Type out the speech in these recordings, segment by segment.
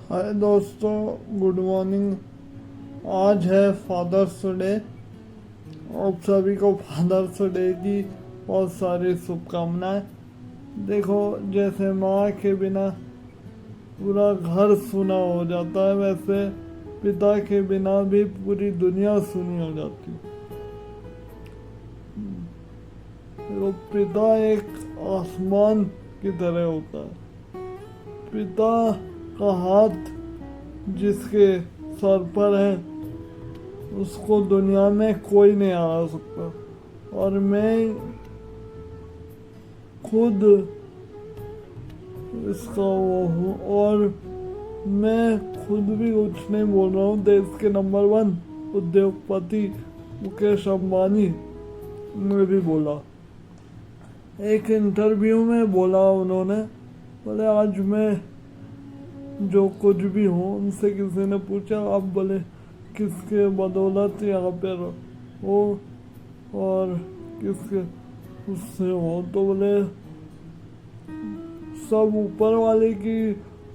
हाय दोस्तों, good morning. आज है फादर्स डे। आप सभी को फादर्स डे की बहुत सारी शुभकामनाएं। देखो, जैसे माँ के बिना पूरा घर सूना हो जाता है, वैसे पिता के बिना भी पूरी दुनिया सूनी हो जाती है। तो पिता एक आसमान की तरह होता है। पिता का हाथ जिसके सर पर है, उसको दुनिया में कोई नहीं हरा सकता। और मैं खुद इसका वो हूँ, और मैं खुद भी कुछ नहीं बोल रहा हूँ। देश के नंबर 1 उद्योगपति मुकेश अंबानी ने भी बोला, एक इंटरव्यू में बोला उन्होंने, बोले आज मैं जो कुछ भी हूँ, उनसे किसी ने पूछा आप बोले किसके बदौलत यहाँ पे हो और किसके उससे हो, तो बोले सब ऊपर वाले की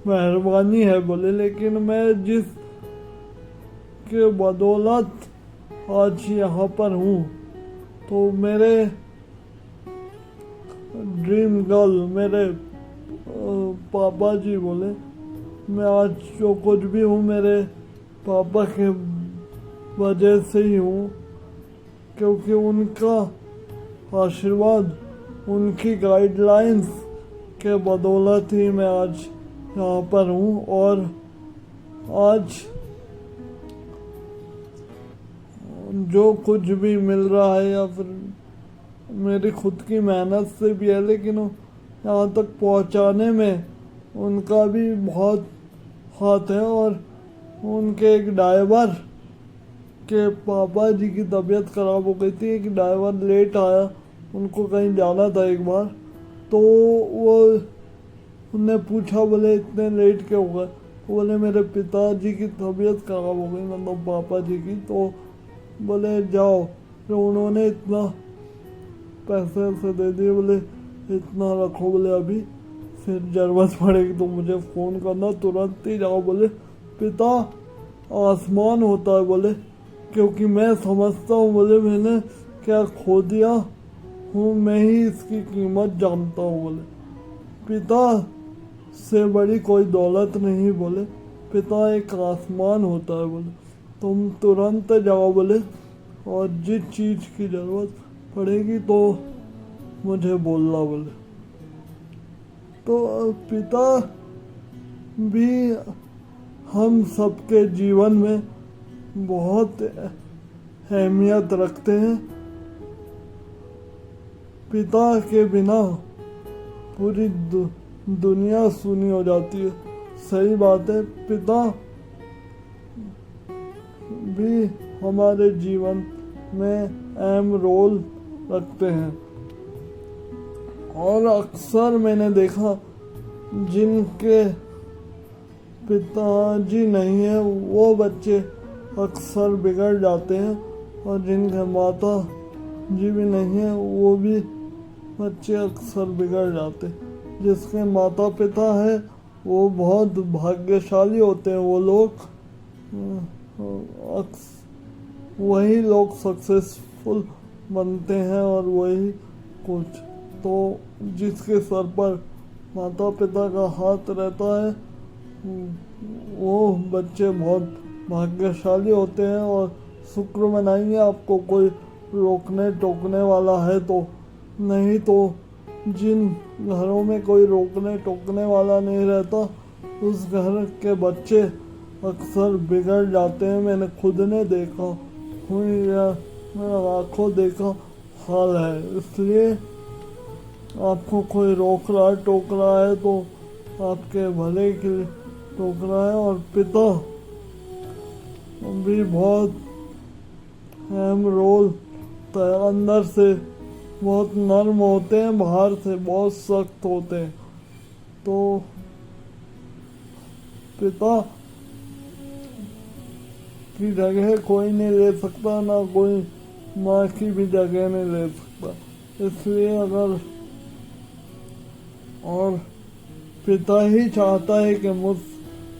मेहरबानी है बोले, लेकिन मैं जिस के बदौलत आज यहाँ पर हूँ, तो मेरे ड्रीम गर्ल, मेरे पापा जी बोले, मैं आज जो कुछ भी हूँ मेरे पापा के वजह से ही हूँ, क्योंकि उनका आशीर्वाद, उनकी गाइडलाइंस के बदौलत ही मैं आज यहाँ पर हूँ। और आज जो कुछ भी मिल रहा है या फिर मेरी खुद की मेहनत से भी है, लेकिन यहाँ तक पहुँचाने में उनका भी बहुत हाथ है। और उनके एक ड्राइवर के पापा जी की तबीयत खराब हो गई थी, एक ड्राइवर लेट आया, उनको कहीं जाना था एक बार, तो वो उनने पूछा बोले इतने लेट क्यों हो गए, तो बोले मेरे पिताजी की तबीयत खराब हो गई, मतलब पापा जी की। तो बोले जाओ, फिर उन्होंने इतना पैसे से दे दिए, बोले इतना रखो, बोले अभी फिर जरूरत पड़ेगी तो मुझे फ़ोन करना, तुरंत ही जाओ। बोले पिता आसमान होता है बोले, क्योंकि मैं समझता हूँ बोले मैंने क्या खो दिया हूँ, मैं ही इसकी कीमत जानता हूँ बोले। पिता से बड़ी कोई दौलत नहीं बोले, पिता एक आसमान होता है बोले, तुम तुरंत जाओ बोले, और जिस चीज़ की ज़रूरत पड़ेगी तो मुझे बोलना बोले। तो पिता भी हम सबके जीवन में बहुत अहमियत रखते हैं। पिता के बिना पूरी दुनिया सूनी हो जाती है। सही बात है, पिता भी हमारे जीवन में अहम रोल रखते हैं। और अक्सर मैंने देखा जिनके पिताजी नहीं है वो बच्चे अक्सर बिगड़ जाते हैं, और जिनके माता जी भी नहीं है वो भी बच्चे अक्सर बिगड़ जाते। जिसके माता पिता है वो बहुत भाग्यशाली होते हैं। वो लोग वही लोग सक्सेसफुल बनते हैं, और वही कुछ तो जिसके सर पर माता पिता का हाथ रहता है वो बच्चे बहुत भाग्यशाली होते हैं। और शुक्र मनाइए आपको कोई रोकने टोकने वाला है तो, नहीं तो जिन घरों में कोई रोकने टोकने वाला नहीं रहता, उस घर के बच्चे अक्सर बिगड़ जाते हैं। मैंने खुद ने देखा या मेरा आंखों देखा हाल है। इसलिए आपको कोई रोक रहा है टोक रहा है तो आपके भले के लिए टोक रहा है। और पिता भी बहुत अहम रोल, अंदर से बहुत नर्म होते हैं, बाहर से बहुत सख्त होते हैं। तो पिता की जगह कोई नहीं ले सकता, ना कोई माँ की भी जगह नहीं ले सकता। इसलिए अगर और पिता ही चाहता है कि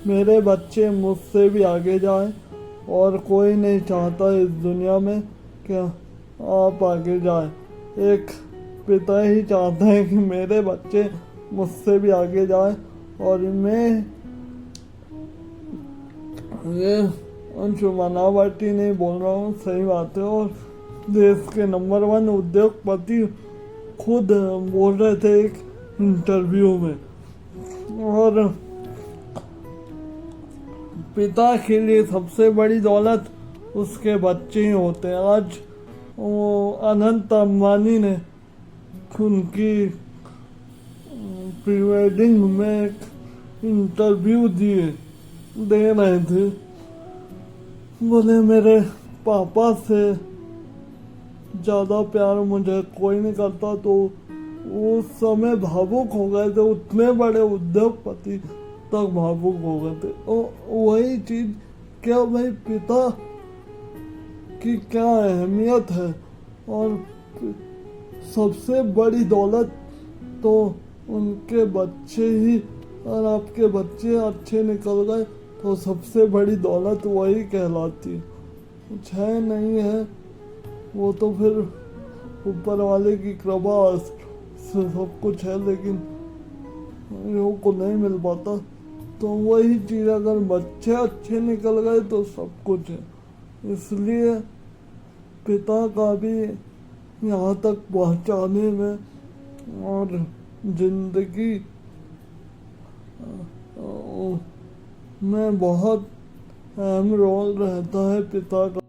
मेरे बच्चे मुझसे भी आगे जाएं, और कोई नहीं चाहता इस दुनिया में कि आप आगे जाएं। एक पिता ही चाहता है कि मेरे बच्चे मुझसे भी आगे जाएं। और मैं ये अंशु बनावटी नहीं बोल रहा हूँ, सही बात है। और देश के नंबर 1 उद्योगपति खुद बोल रहे थे एक इंटरव्यू में। और पिता के लिए सबसे बड़ी दौलत उसके बच्चे ही होते हैं। आज वो अनंत अंबानी ने उनकी प्री वेडिंग में एक इंटरव्यू दे रहे थे। बोले मेरे पापा से ज़्यादा प्यार मुझे कोई नहीं करता। तो उस समय भावुक हो गए थे, उतने बड़े उद्योगपति तक भावुक हो गए थे। वही चीज, क्या भाई पिता की क्या अहमियत है। और सबसे बड़ी दौलत तो उनके बच्चे ही, और आपके बच्चे अच्छे निकल गए तो सबसे बड़ी दौलत वही कहलाती है। कुछ है नहीं है, वो तो फिर ऊपर वाले की कृपा से सब कुछ है, लेकिन लोगों को नहीं मिल पाता। तो वही चीज़, अगर बच्चे अच्छे निकल गए तो सब कुछ है। इसलिए पिता का भी यहाँ तक पहुँचाने में और जिंदगी में बहुत अहम रोल रहता है पिता का।